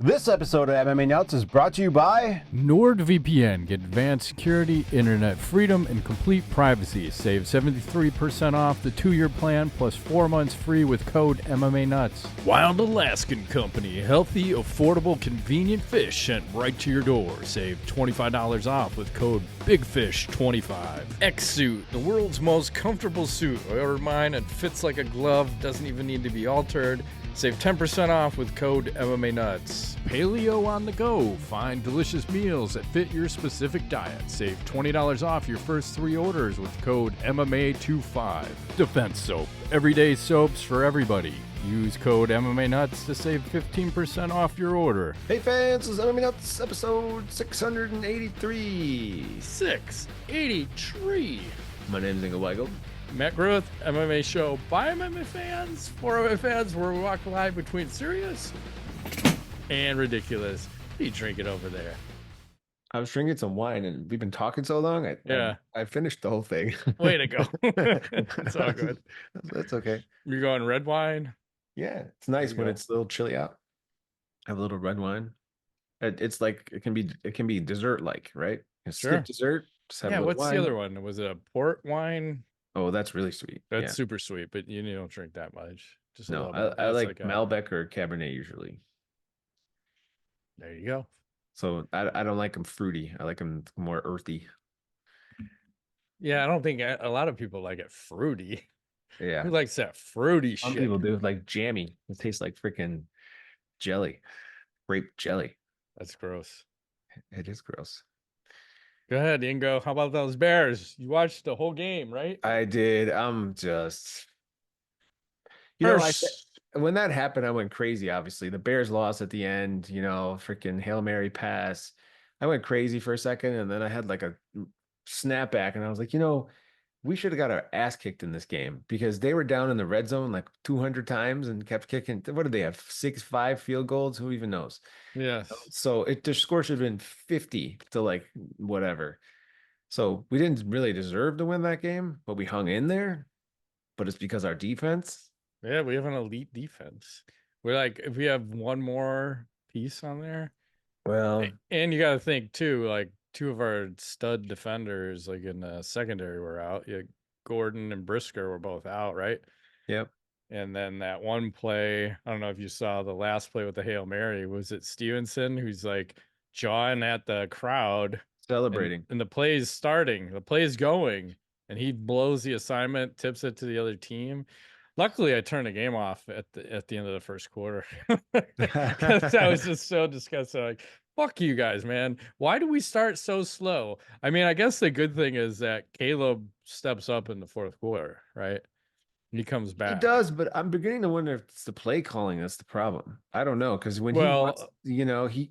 This episode of MMA Nuts is brought to you by NordVPN. Get advanced security, internet freedom, and complete privacy. Save 73% off the 2-year plan plus 4 months free with code MMANUTS. Wild Alaskan Company. Healthy, affordable, convenient fish sent right to your door. Save $25 off with code BIGFISH25. X-Suit, the world's most comfortable suit. I ordered mine. It fits like a glove. Doesn't even need to be altered. Save 10% off with code MMANUTS. Paleo on the go. Find delicious meals that fit your specific diet. Save $20 off your first 3 orders with code MMA25. Defense Soap. Everyday soaps for everybody. Use code MMANUTS to save 15% off your order. Hey fans, this is MMA Nuts episode 683. 683. My name is Ingo Weigel. Matt Groth, MMA show by MMA fans, for MMA fans, where we walk the line between serious and ridiculous. What are you drinking over there? I was drinking some wine and we've been talking so long. I finished the whole thing. Way to go. It's all good. That's okay. You're going red wine? Yeah, it's nice when it's a little chilly out. Have a little red wine. It's like it can be dessert like, right? Skip dessert. Just have a what's wine. the other one? Was it a port wine? Oh, that's really sweet. That's super sweet, but you don't drink that much. Just a no, little bit. I like Malbec or Cabernet usually. There you go. So I don't like them fruity. I like them more earthy. Yeah, I don't think a lot of people like it fruity. Yeah. Who likes that fruity Some shit? people do, like jammy. It tastes like freaking jelly, grape jelly. That's gross. It is gross. Go ahead, Ingo. How about those Bears? You watched the whole game, right? I did. I'm just, when that happened, I went crazy. Obviously, the Bears lost at the end. Freaking Hail Mary pass. I went crazy for a second, and then I had like a snapback, and I was like, we should have got our ass kicked in this game because they were down in the red zone like 200 times and kept kicking. What did they have? 6-5 field goals? Who even knows? Yes. So the score should have been 50 to like whatever. So we didn't really deserve to win that game, but we hung in there. But it's because our defense. Yeah, we have an elite defense. We're like, if we have one more piece on there. Well, and you got to think too, like, 2 of our stud defenders, like in the secondary, were out. Yeah, Gordon and Brisker were both out, right? Yep. And then that one play, I don't know if you saw the last play with the Hail Mary. Was it Stevenson who's like jawing at the crowd, celebrating, and the play is starting, the play is going, and he blows the assignment, tips it to the other team. Luckily, I turned the game off at the end of the first quarter. That was just so disgusting. Like, fuck you guys, man. Why do we start so slow? I mean, I guess the good thing is that Caleb steps up in the fourth quarter, right? He comes back. He does, but I'm beginning to wonder if it's the play calling that's the problem. I don't know, because when he wants,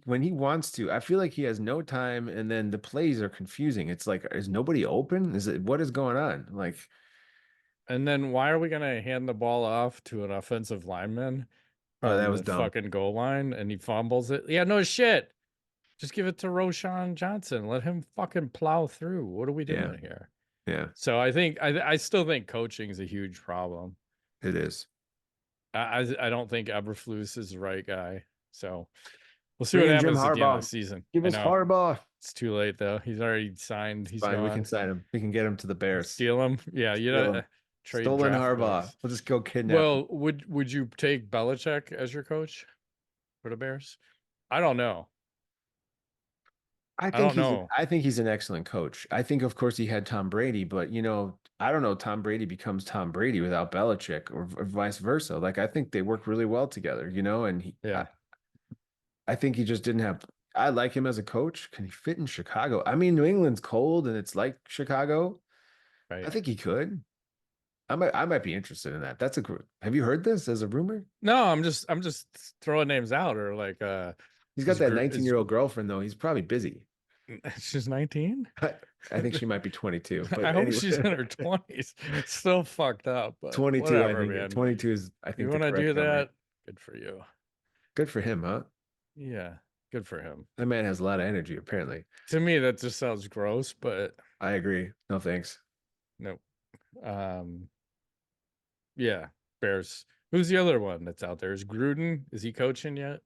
when he wants to, I feel like he has no time, and then the plays are confusing. It's like, is nobody open? What is going on? Like, and then why are we gonna hand the ball off to an offensive lineman? Oh, that was dumb. Fucking goal line, and he fumbles it. Yeah, no shit. Just give it to Roshan Johnson. Let him fucking plow through. What are we doing here? Yeah. So I think I still think coaching is a huge problem. It is. I don't think Eberflus is the right guy. So we'll see what happens at the end of the season. Give us Harbaugh. It's too late though. He's already signed. He's fine. Gone. We can sign him. We can get him to the Bears. Steal him. Yeah, trade stolen Harbaugh. We'll just go kidnap. Well, would you take Belichick as your coach for the Bears? I don't know. I think he's an excellent coach. I think, of course, he had Tom Brady, but I don't know. Tom Brady becomes Tom Brady without Belichick, or vice versa. Like, I think they work really well together. And I think he just didn't have. I like him as a coach. Can he fit in Chicago? I mean, New England's cold and it's like Chicago. Right. I think he could. I might be interested in that. That's a group. Have you heard this as a rumor? No, I'm just throwing names out, or like he's got that 19-year-old girlfriend though. He's probably busy. She's 19. I think she might be 22. But I hope she's in her 20s. Still fucked up. But 22. Whatever, man. 22 is. I think you want to do that. Number. Good for you. Good for him, huh? Yeah, good for him. That man has a lot of energy, apparently. To me, that just sounds gross, but I agree. No thanks. Nope. Yeah, Bears. Who's the other one that's out there? Is Gruden? Is he coaching yet?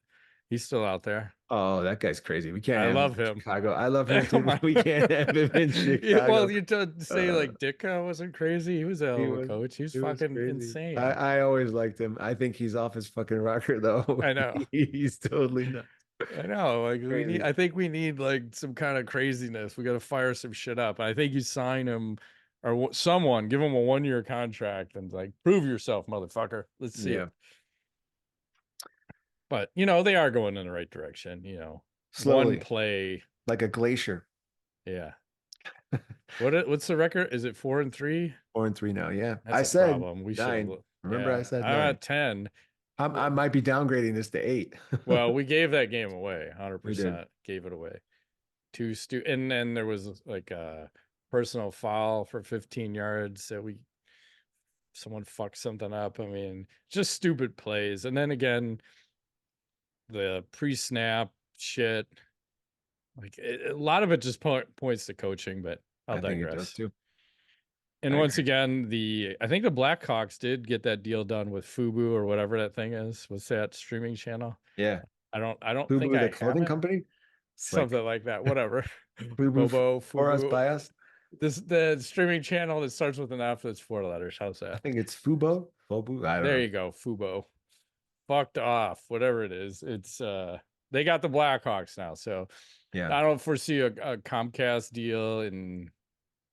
He's still out there. Oh, that guy's crazy. We can't I have him love in him. Chicago. I love him Oh too, my. but we can't have him in Well, Chicago. you don't say Uh, like Ditka wasn't crazy. He was a hell he of a was coach. He was he was fucking crazy. insane. I always liked him. I think he's off his fucking rocker though. I know. He's totally nuts. I know. Like Crazy. I think we need like some kind of craziness. We got to fire some shit up. I think you sign him or someone, give him a 1-year contract and like prove yourself, motherfucker. Let's see Yeah. it. But they are going in the right direction. One Slowly, play. like a glacier. Yeah. What's the record? Is it 4-3? 4-3 now. Yeah. That's I a said problem. We should have. 9. Remember I Yeah, said I'm 9. at 10. I Well, might be downgrading this to 8. well, we gave that game away. We did. 100% gave it away. And then there was like a personal foul for 15 yards that someone fucked something up. I mean, just stupid plays. And then again, the pre-snap shit. Like a lot of it just points to coaching, but I'll I think it does digress. too. And I once agree. again, I think the Blackhawks did get that deal done with Fubu or whatever that thing is. What's that streaming channel? Yeah. I don't think Fubu, the I have clothing it. company? It's like Something like that. Whatever. Fubu Bobo, for us, Fubu. by us. The streaming channel that starts with an F that's 4 letters. How's I that? think it's Fubo. Fobu. I don't There know. you go, Fubo. Fucked off, whatever it is. It's they got the Blackhawks now, so Yeah. I don't foresee a Comcast deal, and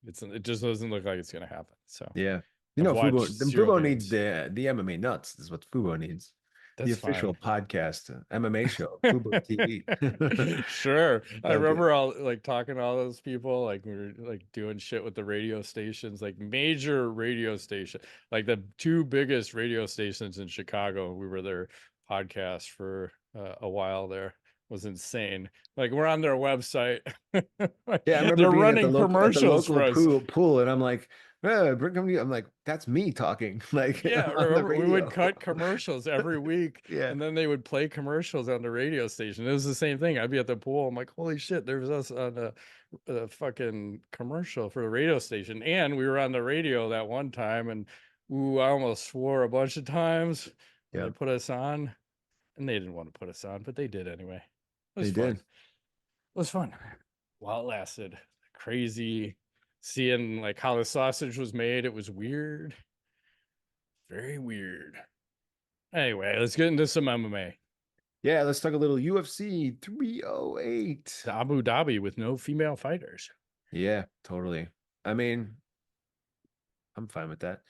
it just doesn't look like it's gonna happen. So Yeah. I've Fubo, watched the 0 Fubo needs games. the MMA nuts is what Fubo needs. The That's official fine. podcast, MMA show, Fubo TV. Sure. I Okay. remember all like talking to all those people, like we were like doing shit with the radio stations, like major radio station, like the 2 biggest radio stations in Chicago. We were their podcast for a while there. It was insane. Like we're on their website. Yeah, I remember They're being at running the commercials local for us. pool, and I'm like, bring them. I'm like, that's me talking, like Yeah, on the remember we would radio. cut commercials every week Yeah, and then they would play commercials on the radio station. It was the same thing. I'd be at the pool. I'm like, holy shit, there was us on a fucking commercial for the radio station. And we were on the radio that one time and ooh, I almost swore a bunch of times when yeah, they put us on. And they didn't want to put us on, but they did anyway. It was they fun. did. It was fun while it lasted. Crazy seeing like how the sausage was made. It was weird. Very weird. Anyway, let's get into some MMA. Yeah, let's talk a little UFC 308. The Abu Dhabi with no female fighters. Yeah, totally. I mean, I'm fine with that.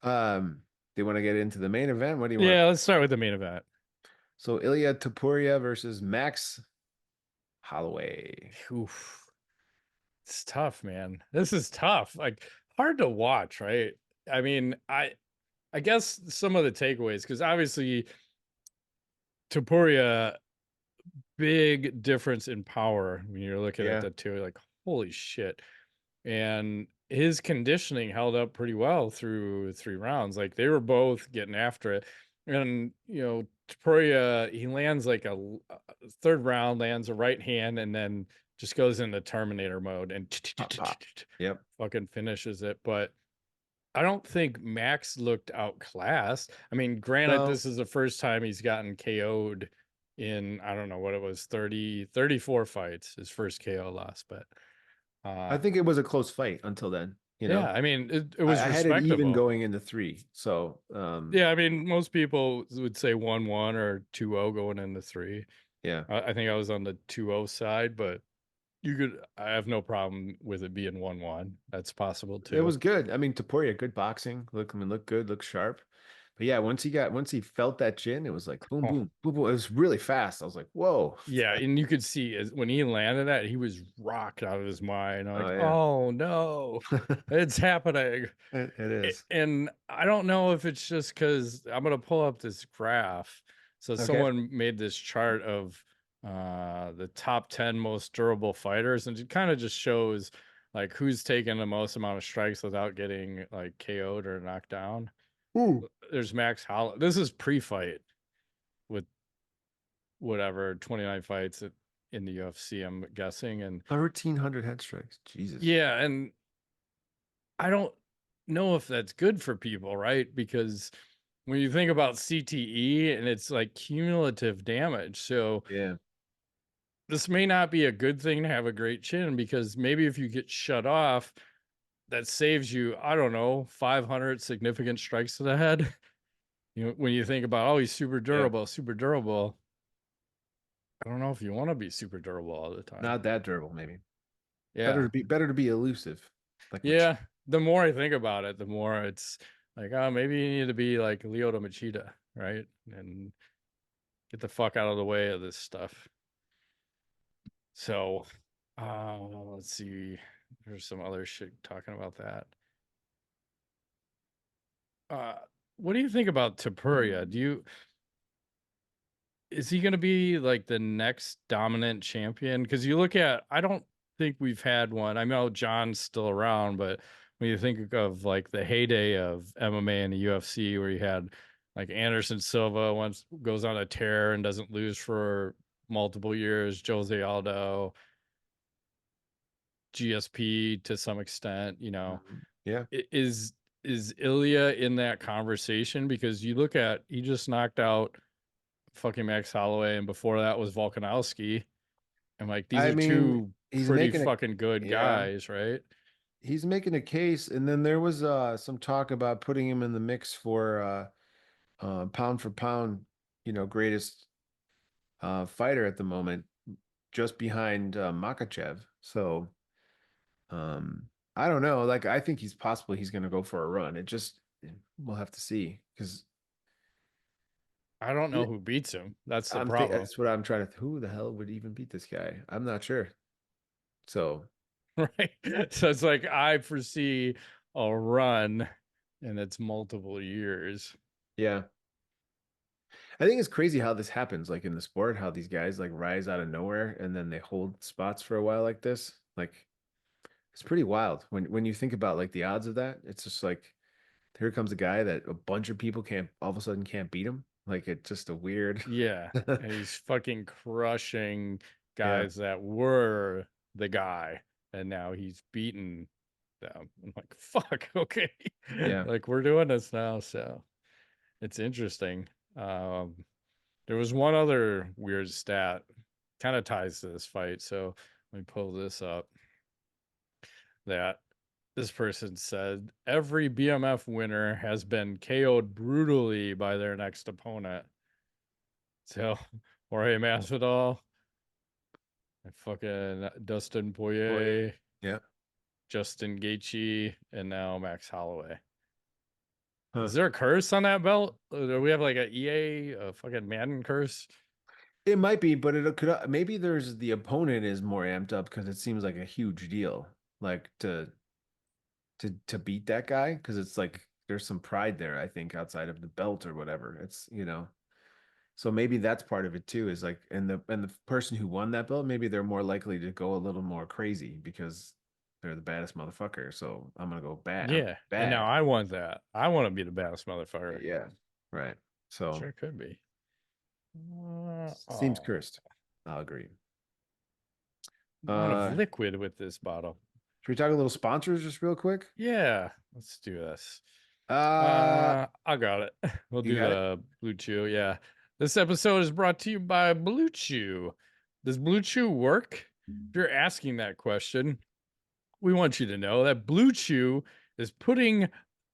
They want to get into the main event. What do you want? Yeah, let's start with the main event. So Ilia Topuria versus Max Holloway. Oof. It's tough, man. This is tough. Like hard to watch, right? I mean, I guess some of the takeaways, because obviously Topuria, big difference in power when you're looking at the two, like, holy shit. And his conditioning held up pretty well through 3 rounds. Like they were both getting after it. And, Topuria, he lands like a 3rd round, lands a right hand, and then just goes into Terminator mode and Yep. fucking finishes it. But I don't think Max looked outclassed. I mean, granted, No, this is the first time he's gotten KO'd in, I don't know what it was, 34 fights, his first KO loss. But I think it was a close fight until then. yeah, I mean, it was I had it even respectable. going into 3. So, Yeah, I mean, most people would say 1-1 or 2-0 going into 3. yeah, I think I was on the 2-0 side, but I have no problem with it being 1-1. That's possible it too. was good. I mean, Topuria, good boxing. Look good, look sharp. But yeah, once he felt that chin, it was like boom, boom, boom, boom. It was really fast. I was like, whoa. Yeah, and you could see when he landed that, he was rocked out of his mind. I'm Oh like, yeah. oh no, it's happening. It is. And I don't know if it's just because I'm gonna pull up this graph. So Okay. someone made this chart of the top 10 most durable fighters, and it kind of just shows like who's taken the most amount of strikes without getting like KO'd or knocked down. Ooh. There's Max Holloway. This is pre-fight with whatever 29 fights in the UFC, I'm guessing. And 1,300 head strikes. Jesus. yeah, and I don't know if that's good for people, right? Because when you think about CTE and it's like cumulative damage. So Yeah. this may not be a good thing to have a great chin, because maybe if you get shut off, that saves you, I don't know, 500 significant strikes to the head. You know, when you think about, oh, he's super Yeah. durable, super durable. I don't know if you want to be super durable all the time. Not that durable, maybe. Yeah. Better to be elusive. Like Yeah. The more I think about it, the more it's like, oh, maybe you need to be like Lyoto Machida, right? And get the fuck out of the way of this stuff. So, let's see. There's some other shit talking about that. Uh, what do you think about Topuria? Is he going to be like the next dominant champion? Because you look at, I don't think we've had one. I know John's still around, but when you think of like the heyday of MMA and the UFC, where you had like Anderson Silva once goes on a tear and doesn't lose for multiple years, Jose Aldo, GSP to some extent, you know, Yeah. is Ilia in that conversation? Because you look at, he just knocked out fucking Max Holloway, and before that was Volkanovski. And like, these I are mean, two he's pretty making a fucking good yeah, guys, right? he's making a case, and then there was some talk about putting him in the mix for pound for pound, greatest fighter at the moment, just behind Makachev. So I don't know. Like I think he's going to go for a run. We'll have to see because I don't know who beats him. That's the I'm think problem. that's what I'm trying to. Who the hell would even beat this guy? I'm not sure. So Right. So it's like I foresee a run and it's multiple years. yeah, I think it's crazy how this happens. Like in the sport, how these guys like rise out of nowhere and then they hold spots for a while like this. Like it's pretty wild when you think about like the odds of that. It's just like here comes a guy that a bunch of people can't all of a sudden can't beat him. Like it's just a weird. Yeah. And he's fucking crushing Yeah, guys that were the guy. And now he's beaten them. I'm like, fuck, okay. yeah. Like we're doing this now. So it's interesting. Um, there was one other weird stat, kind of ties to this fight. So let me pull this up. That this person said every BMF winner has been KO'd brutally by their next opponent. So Jorge Masvidal, and fucking Dustin Poirier. Poirier, Yeah. Justin Gaethje, and now Max Holloway. Is Huh. there a curse on that belt? Do we have like a EA, a fucking Madden curse? It might be, but it could maybe there's the opponent is more amped up because it seems like a huge deal, like to beat that guy because it's like there's some pride there, I think, outside of the belt or whatever. So maybe that's part of it too, is like and the person who won that belt, maybe they're more likely to go a little more crazy because they're the baddest motherfucker. So I'm gonna go bad. I'm Yeah. And now bad. I want that. I want to be the baddest motherfucker. Yeah. Right. So Sure could be. seems Oh, cursed. I'll agree. a lot of Uh, liquid with this bottle. should we talk a little sponsors just real quick? Yeah, let's do this. Uh, I got it. We'll you do got it? the Blue Chew. Yeah. This episode is brought to you by Blue Chew. Does Blue Chew work? If you're asking that question, we want you to know that Blue Chew is putting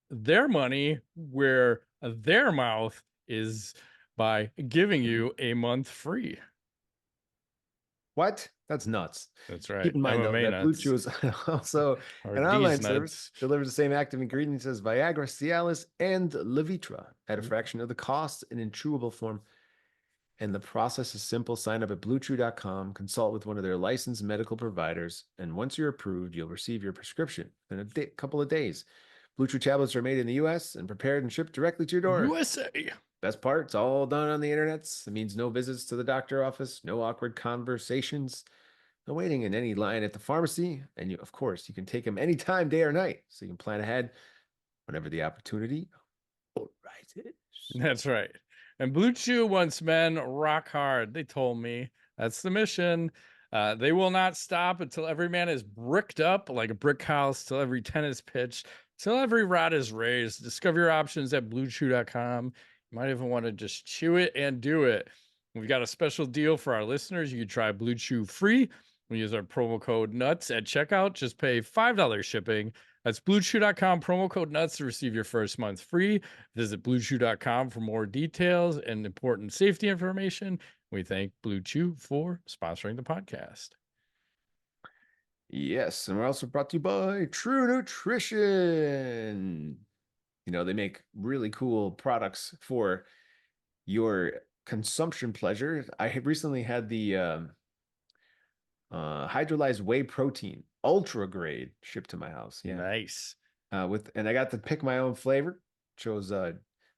their money where their mouth is by giving you a month free. What? That's nuts. That's Keep right. in mind, though, MMA that Blue Chew nuts is also or an D's online service, nuts. delivers the same active ingredients as Viagra, Cialis, and Levitra at a fraction of the cost in chewable form. And the process is simple. Sign up at bluechew.com, consult with one of their licensed medical providers, and once you're approved, you'll receive your prescription in a couple of days. Blue Chew tablets are made in the US and prepared and shipped directly to your door. USA. Best part, it's all done on the internet. It means no visits to the doctor office, no awkward conversations, no waiting in any line at the pharmacy. And of course, you can take them anytime, day or night. So you can plan ahead whenever the opportunity arises. That's right. And Blue Chew wants men rock hard. They told me that's the mission. They will not stop until every man is bricked up like a brick house, till every tennis pitch Till every rod is raised. Discover your options at bluechew.com. You might even want to just chew it and do it. We've got a special deal for our listeners. You can try Blue Chew free. We use our promo code NUTS at checkout. Just pay $5 shipping. That's bluechew.com, promo code NUTS to receive your first month free. Visit bluechew.com for more details and important safety information. We thank Blue Chew for sponsoring the podcast. Yes, and we're also brought to you by True Nutrition. You know, they make really cool products for your consumption pleasure. I had recently had the hydrolyzed whey protein, ultra grade, shipped to my house. Yeah. Nice. And I got to pick my own flavor. Chose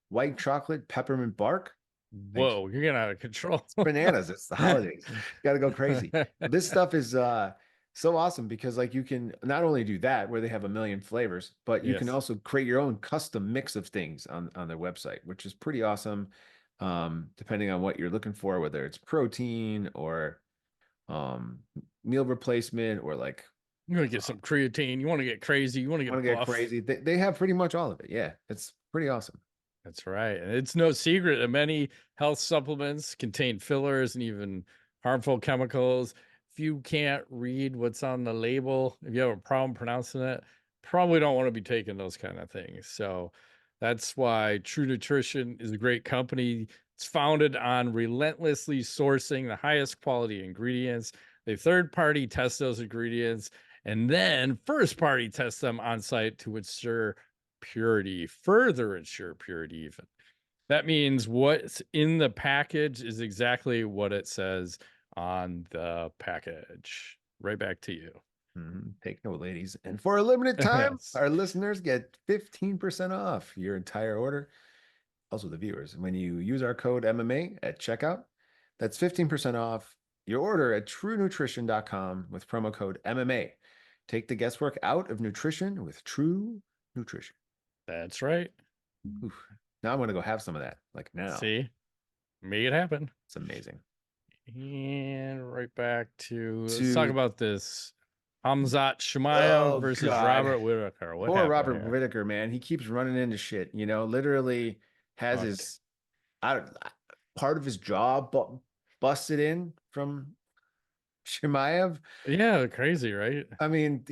white chocolate, peppermint bark. Whoa, you're getting out of control. It's bananas. It's the holidays. Got to go crazy. This stuff is so awesome because like you can not only do that where they have a million flavors, but you can also create your own custom mix of things on their website, which is pretty awesome. Depending on what you're looking for, whether it's protein or meal replacement or like you want to get some creatine, you want to get crazy, you want to get buff. crazy. They have pretty much all of it. Yeah, it's pretty awesome. That's right. And it's no secret that many health supplements contain fillers and even harmful chemicals. If you can't read what's on the label, if you have a problem pronouncing it, probably don't want to be taking those kind of things. So that's why True Nutrition is a great company. It's founded on relentlessly sourcing the highest quality ingredients. They third-party test those ingredients and then first-party test them on site to ensure purity, further ensure purity even. That means what's in the package is exactly what it says on the package. Right back to you. Take note, ladies. And for a limited time, our listeners get 15% off your entire order. Also the viewers, when you use our code MMA at checkout, that's 15% off your order at truenutrition.com with promo code MMA. Take the guesswork out of nutrition with True Nutrition. That's right. Oof. Now I'm going to go have some of that. Like now. See? Make it happen. It's amazing. And right back to let's talk about this. Khamzat Chimaev versus Robert Whittaker. Poor Robert Whittaker, man. He keeps running into shit, you know, literally has his part of his jaw busted in from Chimaev. Yeah, crazy, right? I mean,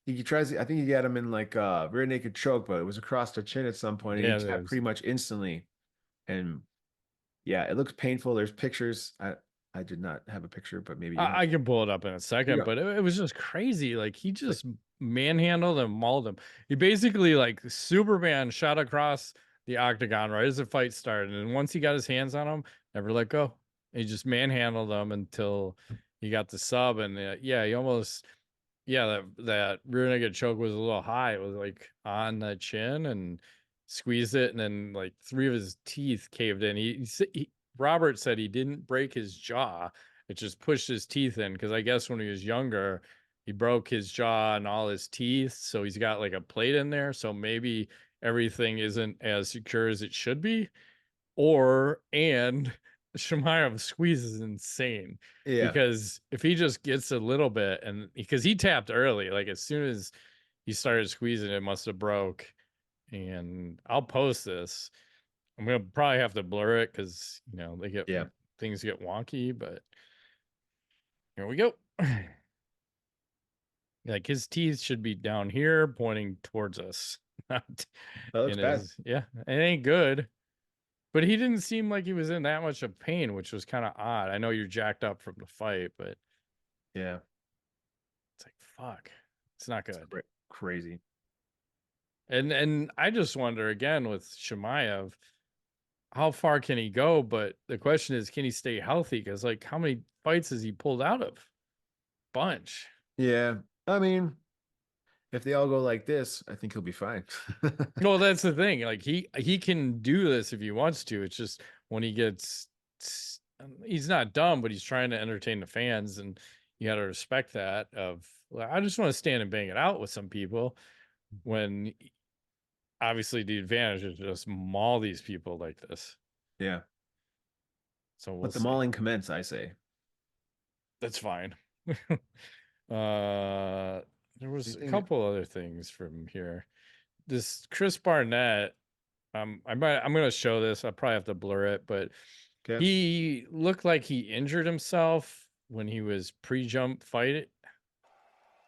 he tries, I think he got him in like a rear naked choke, but it was across the chin at some point. And he tapped pretty much instantly. And yeah, it looks painful. There's pictures. I did not have a picture, but maybe I can pull it up in a second, but it was just crazy. Like he just manhandled and mauled him. He basically like Superman shot across the octagon right as the fight started. And once he got his hands on him, never let go. He just manhandled him until he got the sub. And he almost, that rear naked choke was a little high. It was like on the chin and squeezed it. And then like 3 of his teeth caved in. He Robert said he didn't break his jaw. It just pushed his teeth in because I guess when he was younger, he broke his jaw and all his teeth. So he's got like a plate in there. So maybe everything isn't as secure as it should be. And Chimaev squeeze is insane. Yeah. Because if he just gets a little bit, and because he tapped early, like as soon as he started squeezing, it must have broke. And I'll post this. I'm gonna probably have to blur it because they get things get wonky, but here we go. Like his teeth should be down here pointing towards us. That looks bad. It ain't good. But he didn't seem like he was in that much of pain, which was kind of odd. I know you're jacked up from the fight, but yeah. It's like fuck. It's not good. It's crazy. And I just wonder again with Chimaev, how far can he go? But the question is, can he stay healthy? Because like, how many fights has he pulled out of? Bunch. Yeah, I mean, if they all go like this, I think he'll be fine. Well, that's the thing. Like he can do this if he wants to. It's just when he gets, he's not dumb, but he's trying to entertain the fans, and you got to respect that. I just want to stand and bang it out with some people when. Obviously, the advantage is just maul these people like this. Yeah. So let the mauling commence, I say. That's fine. There was a couple other things from here. this Chris Barnett. I'm gonna show this. I'll probably have to blur it, but Okay. he looked like he injured himself when he was pre-jump fight.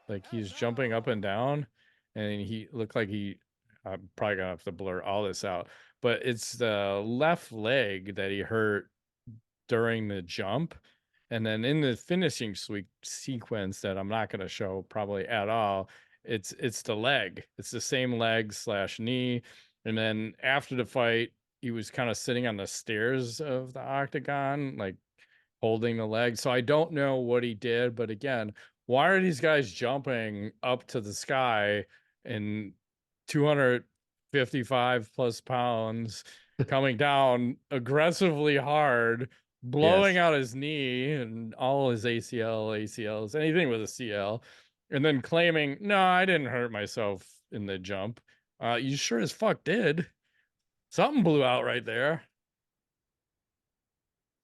Like he's jumping up and down, and he looked like he. I'm probably gonna have to blur all this out, but it's the left leg that he hurt during the jump, and then in the finishing sequence that I'm not gonna show probably at all. It's the leg. It's the same leg slash knee, and then after the fight, he was kind of sitting on the stairs of the octagon, like holding the leg. So I don't know what he did, but again, why are these guys jumping up to the sky in 255 plus pounds, coming down aggressively hard, blowing Yes. out his knee and all his ACLs, anything with a CL, and then claiming, no, I didn't hurt myself in the jump. You sure as fuck did. Something blew out right there.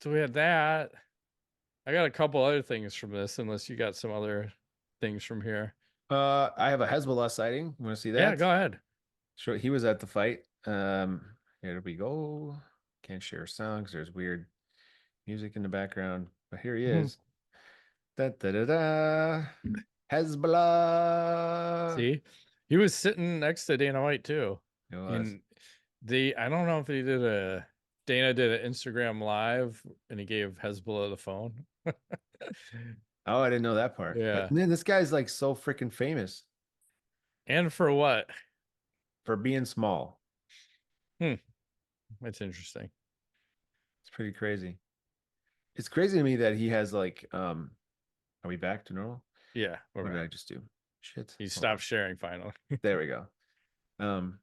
So we had that. I got a couple other things from this, unless you got some other things from here. I have a Hezbollah sighting. You want to see Yeah, that? go ahead. Sure. He was at the fight. Here we go. Can't share songs. There's weird music in the background, but here he is. Da da da da. Hezbollah. See, he was sitting next to Dana White too. It was. And I don't know if he did Dana did an Instagram live and he gave Hezbollah the phone. Oh, I didn't know that part. But Yeah. man, this guy's like so freaking famous And for what? for being small. Hmm. That's interesting. It's pretty crazy. It's crazy to me that he has like are we back to normal? Yeah. What did Right. I just do? Shit. He Hold on. stopped sharing finally. There we go. Um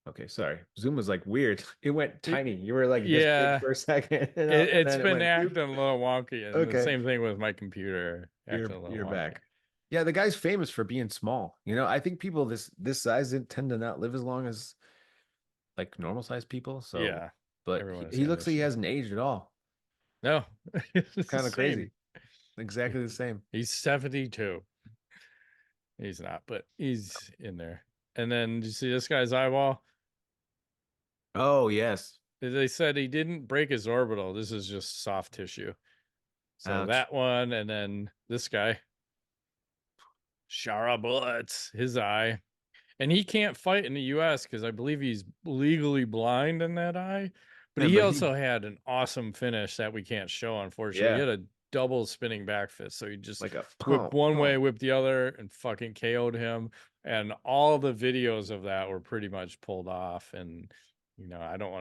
okay, sorry. Zoom was like weird. It went tiny. You were like this big Yeah. for a second and It's then it been went acting boop. a little wonky, and the Okay. same thing with my computer acting a little You're wonky. back. Yeah, the guy's famous for being small. You know, I think people this size tend to not live as long as like normal sized people. So, Yeah, but everyone has he had looks like he issues. hasn't aged at all. No, it's the Kind of same. crazy. Exactly the same. He's 72. He's not, but he's in there. And then, do you see this guy's eyeball? Oh, yes. They said he didn't break his orbital. This is just soft tissue. So Ouch. that one, and then this guy, Shara Bullets, his eye. And he can't fight in the US because I believe he's legally blind in that eye. But Man, he but he, also had an awesome finish that we can't show, unfortunately. He yeah, had a double spinning back fist. So he just like a whipped pump, one way, pump. whipped the other, and fucking KO'd him. And all the videos of that were pretty much pulled off. And, I don't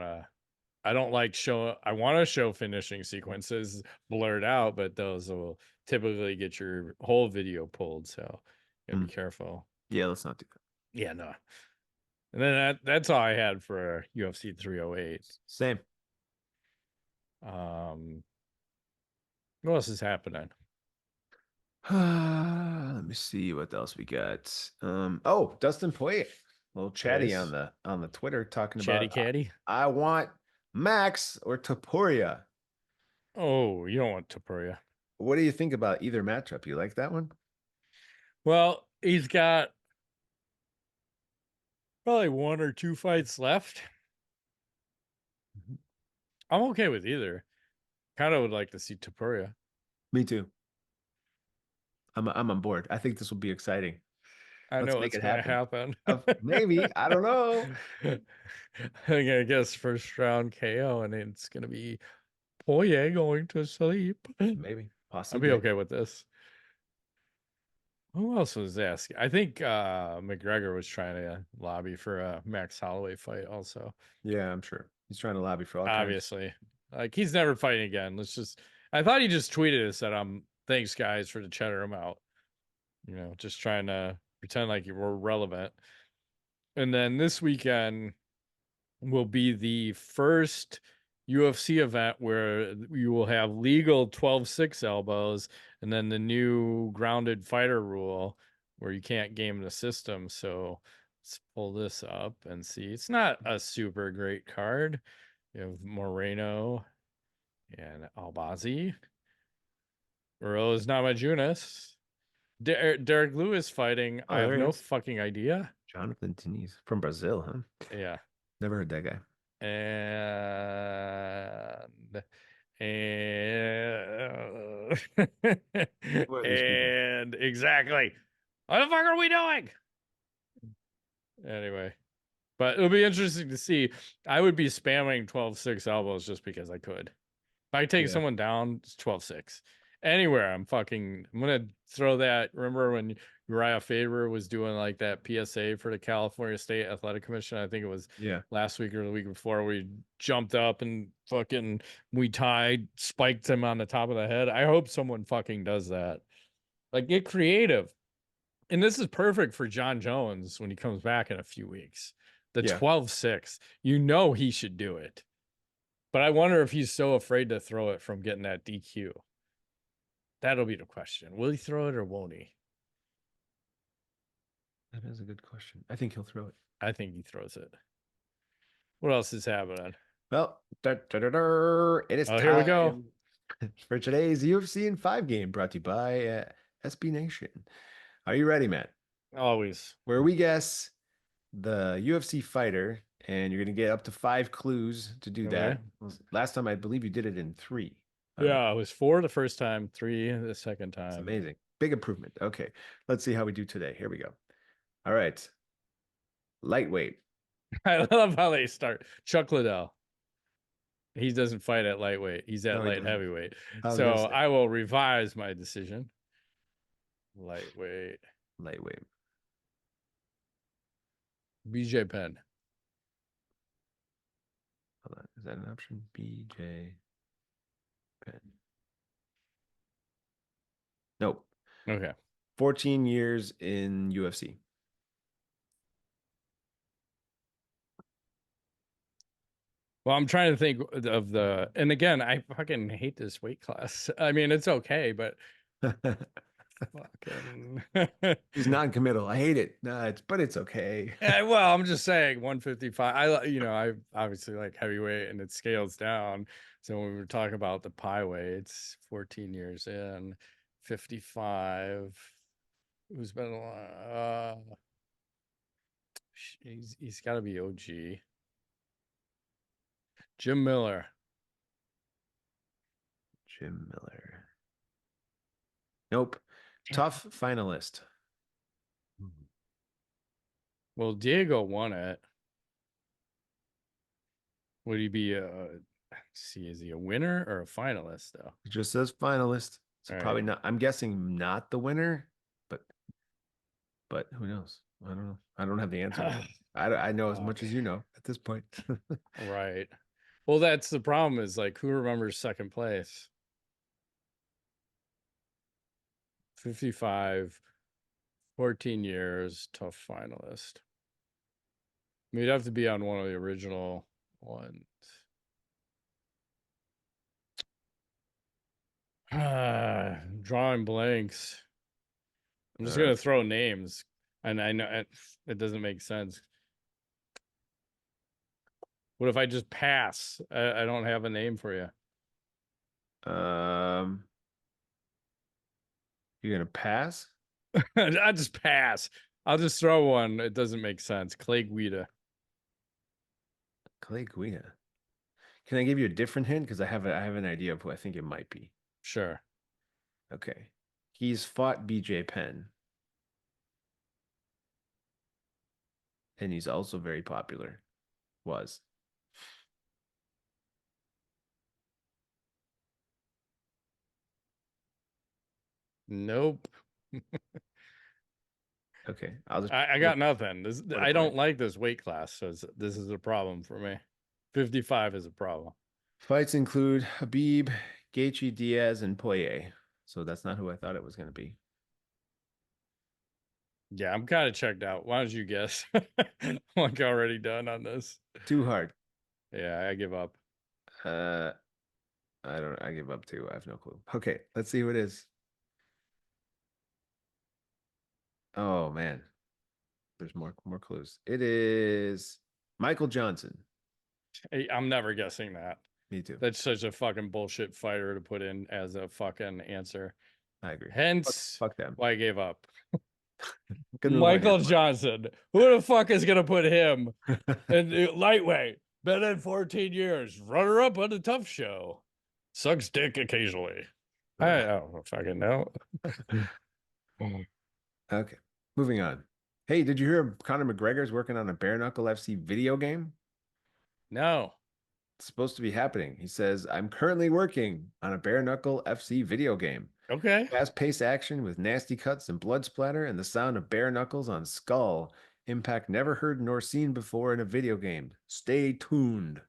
like I want to show finishing sequences blurred out, but those will typically get your whole video pulled. So you gotta be Mm. careful. Yeah, let's not do that. Yeah, no. And then that's all I had for UFC 308. Same. What else is happening? Let me see what else we got. Oh, Dustin Poirier, a little chatty Yes. on the Twitter talking Chatty about Catty. I want Max or Topuria. Oh, you don't want Topuria. What do you think about either matchup? You like that one? Well, he's got probably one or two fights left. Mhm. I'm okay with either. Kind of would like to see Topuria. Me too. I'm on board. I think this will be exciting. I Let's know make what's it gonna happen. happen. Maybe. I don't know. I guess first round KO, and it's gonna be Poirier going to sleep. Maybe. I'll be Possibly. okay with this. Who else was asking? I think McGregor was trying to lobby for a Max Holloway fight also. Yeah, I'm sure. He's trying to lobby for all kinds. Obviously. Like he's never fighting again. I thought he just tweeted and said, thanks guys for the cheddar him out. Just trying to pretend like you were relevant. And then this weekend will be the first UFC event where you will have legal 12-6 elbows and then the new grounded fighter rule where you can't game the system. So let's pull this up and see. It's not a super great card. You have Moreno and Albazi. Rose Namajunas. Derek Lewis fighting. Oh, I have there he no is. fucking idea. Jonathan Diniz from Brazil, huh? Yeah. Never heard that guy. And Who are these people? and exactly. What the fuck are we doing? Anyway, but it'll be interesting to see. I would be spamming 12-6 elbows just because I could. If I take Yeah. someone down, it's 12-6. Anywhere, I'm gonna throw that. Remember when Uriah Faber was doing like that PSA for the California State Athletic Commission? I think it was Yeah. last week or the week before. We jumped up and fucking Muay Thai spiked him on the top of the head. I hope someone fucking does that. Like, get creative. And this is perfect for John Jones when he comes back in a few weeks. The Yeah. 12-6. You know he should do it. But I wonder if he's so afraid to throw it from getting that DQ. That'll be the question. Will he throw it or won't he? That is a good question. I think he'll throw it. I think he throws it. What else is happening? Well, it is Oh, here we go. time for today's UFC in 5 game brought to you by SB Nation. Are you ready, Matt? Always. Where we guess the UFC fighter, and you're going to get up to 5 clues to do that. Last time, I believe you did it in 3. Yeah, it was 4 the first time, 3 the second It's time. amazing. Big improvement. Okay, let's see how we do today. Here we go. All right. Lightweight. I love how they start. Chuck Liddell. He doesn't fight at lightweight. He's at light heavyweight. So I will revise my decision. Lightweight. BJ Penn. Hold on. Is that an option? BJ Penn. Nope. Okay. 14 years in UFC. Well, I'm trying to think of the, and again, I fucking hate this weight class. I mean, it's okay, but fucking. He's non-committal. I hate it. But it's okay. Well, I'm just saying 155. I obviously like heavyweight and it scales down. So when we were talking about the pie weights, 14 years in, 55. Who's been he's got to be OG. Jim Miller. Nope. Tough finalist. Well, Diego won it. Would he be is he a winner or a finalist though? It just says finalist. So probably not. I'm guessing not the winner, but who knows? I don't know. I don't have the answer. I know as much as you know at this point. Right. Well, that's the problem is like, who remembers second place? 55, 14 years, tough finalist. I mean, you'd have to be on one of the original ones. Drawing blanks. I'm just gonna throw names, and I know it doesn't make sense. What if I just pass? I don't have a name for you. You're gonna pass? I'll just pass. I'll just throw one. It doesn't make sense. Clay Guida. Can I give you a different hint? Because I have an idea of who I think it might be. Sure. Okay. He's fought BJ Penn. And he's also very popular. Was. Nope. Okay. I got nothing. I don't like this weight class, so this is a problem for me. 55 is a problem. Fights include Habib, Gaethje, Diaz, and Poirier. So that's not who I thought it was going to be. Yeah, I'm kind of checked out. Why don't you guess? I'm like already done on this. Too hard. Yeah, I give up. I give up too. I have no clue. Okay, let's see who it is. Oh man. There's more clues. It is Michael Johnson. Hey, I'm never guessing that. Me too. That's such a fucking bullshit fighter to put in as a fucking answer. I agree. Hence Fuck them. why I gave up. Good move on your Michael Johnson. Who the fuck is gonna put him in lightweight? Been in 14 years. Runner up on the Tough Show. Sucks dick occasionally. I don't fucking know. Okay, moving on. Hey, did you hear Conor McGregor's working on a bare knuckle FC video game? No. It's supposed to be happening. He says, I'm currently working on a bare knuckle FC video game. Okay. Fast-paced action with nasty cuts and blood splatter and the sound of bare knuckles on skull. Impact never heard nor seen before in a video game. Stay tuned.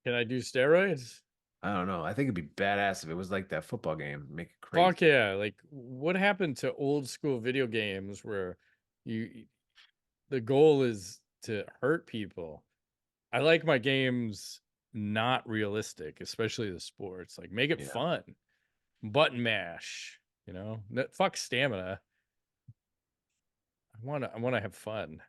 Can I do steroids? I don't know. I think it'd be badass if it was like that football game. Make it crazy. Fuck yeah. Like, what happened to old school video games where the goal is to hurt people? I like my games not realistic, especially the sports. Like, make it fun. Button mash, fuck stamina. I wanna have fun.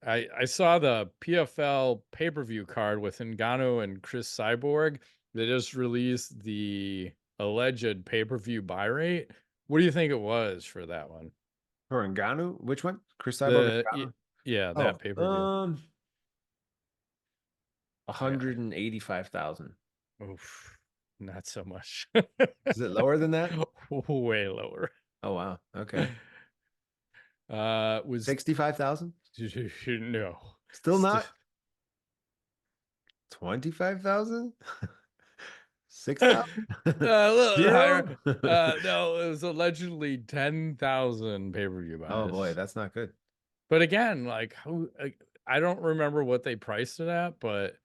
I saw the PFL pay-per-view card with Ngannou and Chris Cyborg. They just released the alleged pay-per-view buy rate. What do you think it was for that one? For Ngannou? Which one? Chris Cyborg? Yeah, Oh, that pay-per-view. 185,000. Oof, not so much. Is it lower than that? Way lower. Oh wow. Okay. Was 65,000? No. Still not 25,000? 6,000? A little Zero? higher. No, it was allegedly 10,000 pay-per-view buys. Oh boy, that's not good. But again, like I don't remember what they priced it at, but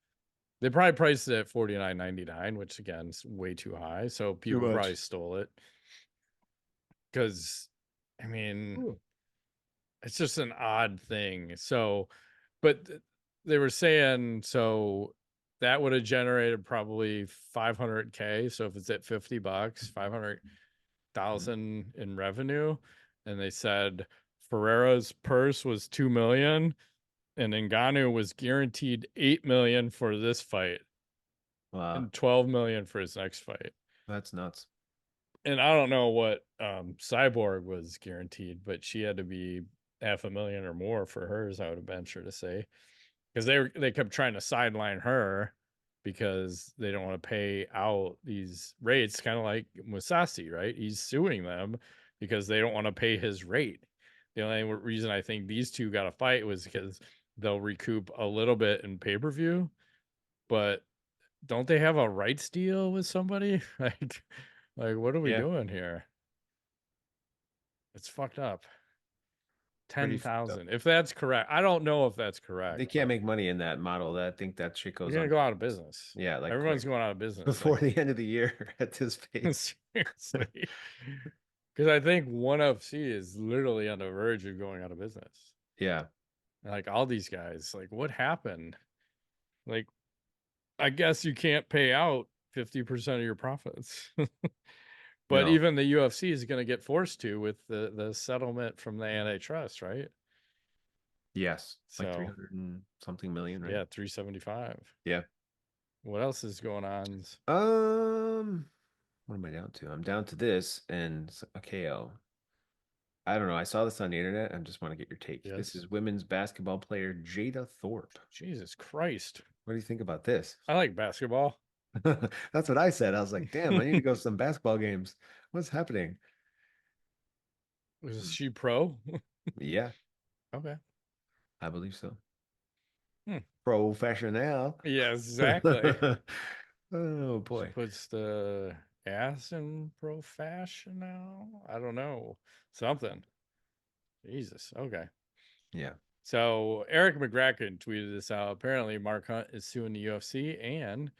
they probably priced it at $49.99, which again is way too high. So people probably stole it. Because I mean, it's just an odd thing. So, but they were saying so that would have generated probably 500K. So if it's at $50, 500,000 in revenue, and they said Ferreira's purse was 2 million, and Ngannou was guaranteed 8 million for this fight, and 12 million for his next fight. That's nuts. And I don't know what Cyborg was guaranteed, but she had to be 500,000 or more for hers, I would venture to say, because they kept trying to sideline her because they don't want to pay out these rates, kind of like Musasi, right? He's suing them because they don't want to pay his rate. The only reason I think these two got a fight was because they'll recoup a little bit in pay-per-view, but don't they have a rights deal with somebody? Like what are we doing here? It's fucked up. 10,000. If that's correct. I don't know if that's correct. They can't make money in that model. I think that shit goes on. You're going to go out of business. Yeah, like everyone's going out of business before the end of the year at this pace. Seriously. Because I think ONE FC is literally on the verge of going out of business. Yeah. Like all these guys, like what happened? Like, I guess you can't pay out 50% of your profits. But even the UFC is going to get forced to with the settlement from the antitrust, right? Yes. So, like 300 and something million, right? Yeah, 375. Yeah. What else is going on? What am I down to? I'm down to this and a KO. I don't know. I saw this on the internet. I just want to get your take. Yes. This is women's basketball player Jada Thorpe. Jesus Christ. What do you think about this? I like basketball. That's what I said. I was like, damn, I need to go to some basketball games. What's happening? Was she pro? Yeah. Okay. I believe so. Professional. Yeah, exactly. Oh boy. She puts the ass in professional. I don't know. Something. Jesus. Okay. Yeah. So Eric McGracken tweeted this out. Apparently, Mark Hunt is suing the UFC, and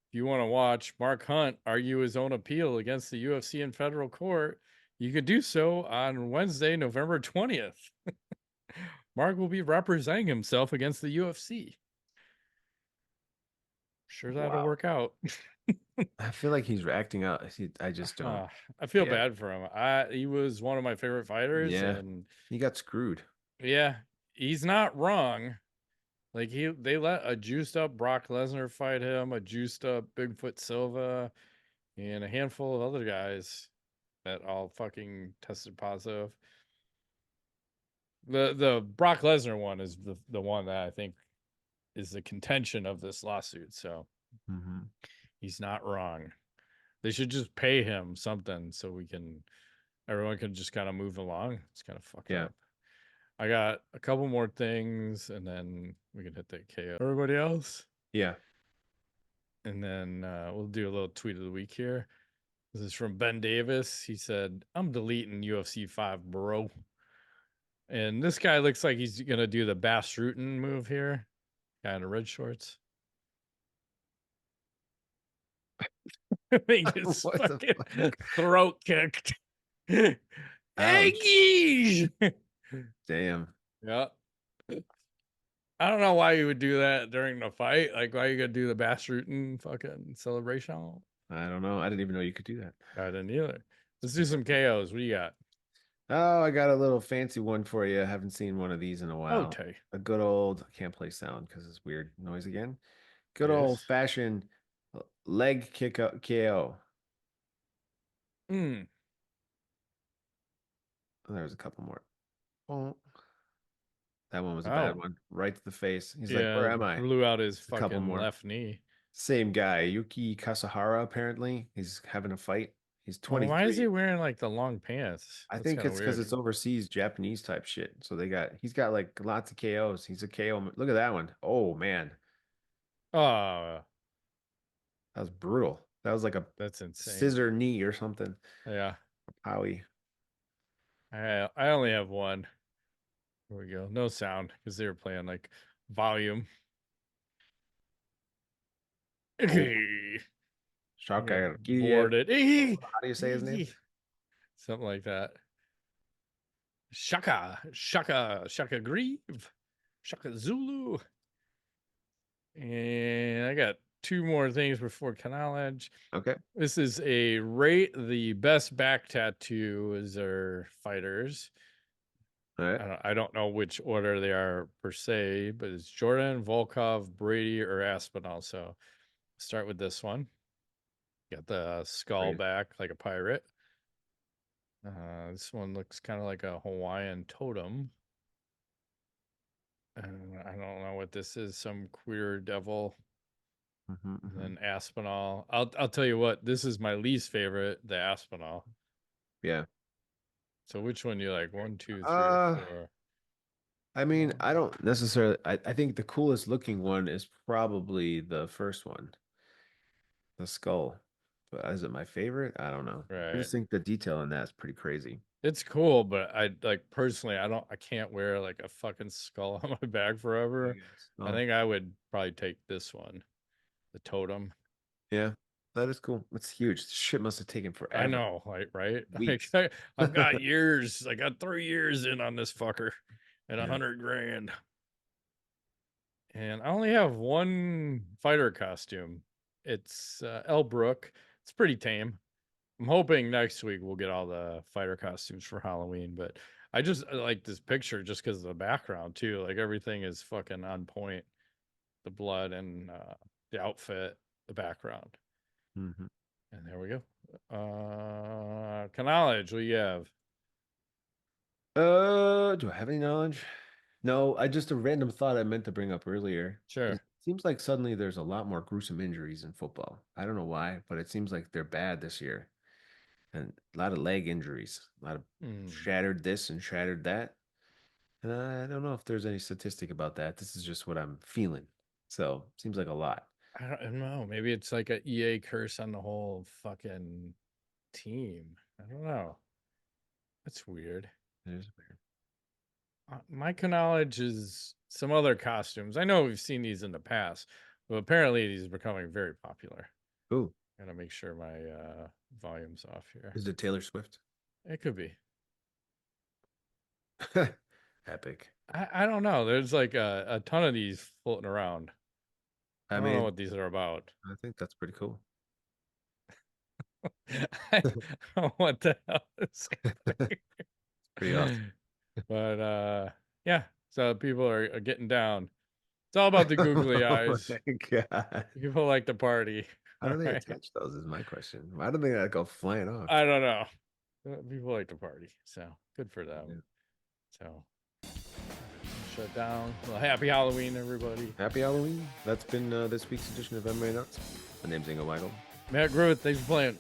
if you want to watch Mark Hunt argue his own appeal against the UFC in federal court, you could do so on Wednesday, November 20th. Mark will be representing himself against the UFC. Sure that'll work out. I feel like he's acting out. I just don't. I feel bad for him. He was one of my favorite fighters. Yeah. And he got screwed. Yeah. He's not wrong. Like they let a juiced up Brock Lesnar fight him, a juiced up Bigfoot Silva, and a handful of other guys. that all fucking tested positive. The Brock Lesnar one is the one that I think is the contention of this lawsuit. So he's not wrong. They should just pay him something so everyone can just kind of move along. It's kind of fucked up. I got a couple more things, and then we can hit the KO. Everybody else? Yeah. And then we'll do a little tweet of the week here. This is from Ben Davis. He said, "I'm deleting UFC 5, bro." And this guy looks like he's going to do the Bass Rutten move here. Guy in the red shorts. He gets fucking throat kicked. Aggies! Damn. Yeah. I don't know why you would do that during the fight. Like, why you gonna do the Bass Rutten fucking celebration? I don't know. I didn't even know you could do that. I didn't either. Let's do some KOs. What do you got? Oh, I got a little fancy one for you. I haven't seen one of these in a while. Okay. A good old, I can't play sound because it's weird noise again. Good Yes. old fashioned leg kick KO. Mm. Oh, there's a couple more. Oh, that one was a bad one. Right to the face. He's like, where am I? Blew out his a couple fucking more. left knee. Same guy, Yuki Kasahara, apparently. He's having a fight. He's 23. Well, why is he wearing like the long pants? I think it's because it's overseas Japanese type shit. So he's got like lots of KOs. He's a KO. Look at that one. Oh man. Oh, that was brutal. That was like that's insane. Scissor knee or something. Yeah. Howie. I only have one. Here we go. No sound because they were playing like volume. Shaka. Boarded. How do you say his name? Something like that. Shaka Grieve. Shaka Zulu. And I got two more things before knowledge. Okay. This is a rate the best back tattoos or fighters. All right. I don't know which order they are per se, but it's Jordan, Volkov, Brady, or Aspinall. So start with this one. Got the skull back like a pirate. This one looks kind of like a Hawaiian totem. And I don't know what this is. Some queer devil. And then Aspinall. I'll tell you what. This is my least favorite. The Aspinall. Yeah. So which one do you like? 1, 2, 3, or 4? I mean, I don't necessarily. I think the coolest looking one is probably the first one, the skull. But is it my favorite? I don't know. Right. I just think the detail in that is pretty crazy. It's cool, but I like personally, I can't wear like a fucking skull on my back forever. I think I would probably take this one, the totem. Yeah, that is cool. It's huge. This shit must have taken forever. I know, like, right? Like, I've got years. I got 3 years in on this fucker, and $100 grand. And I only have one fighter costume. It's Elbrook. It's pretty tame. I'm hoping next week we'll get all the fighter costumes for Halloween, but I just like this picture just because of the background too. Like everything is fucking on point. The blood and the outfit, the background. And there we go. Knowledge, what do you have? Do I have any knowledge? No, I just a random thought I meant to bring up earlier. Sure. It seems like suddenly there's a lot more gruesome injuries in football. I don't know why, but it seems like they're bad this year. And a lot of leg injuries, a lot of shattered this and shattered that. And I don't know if there's any statistic about that. This is just what I'm feeling. So seems like a lot. I don't know. Maybe it's like an EA curse on the whole fucking team. I don't know. That's weird. It is weird. My knowledge is some other costumes. I know we've seen these in the past, but apparently these are becoming very popular. Ooh. Gotta make sure my volume's off here. Is it Taylor Swift? It could be. Epic. I don't know. There's like a ton of these floating around. I don't know what these are about. I think that's pretty cool. What the hell is it? Pretty awesome. But yeah, so people are getting down. It's all about the googly eyes. Oh my God. People like to party. How do they attach those is my question. Why do they not go flying off? I don't know. People like to party, so good for them. Yeah. So shut down. Well, happy Halloween, everybody. Happy Halloween. That's been this week's edition of MMA Nuts. My name's Ingo Michael. Matt Groot, thanks for playing.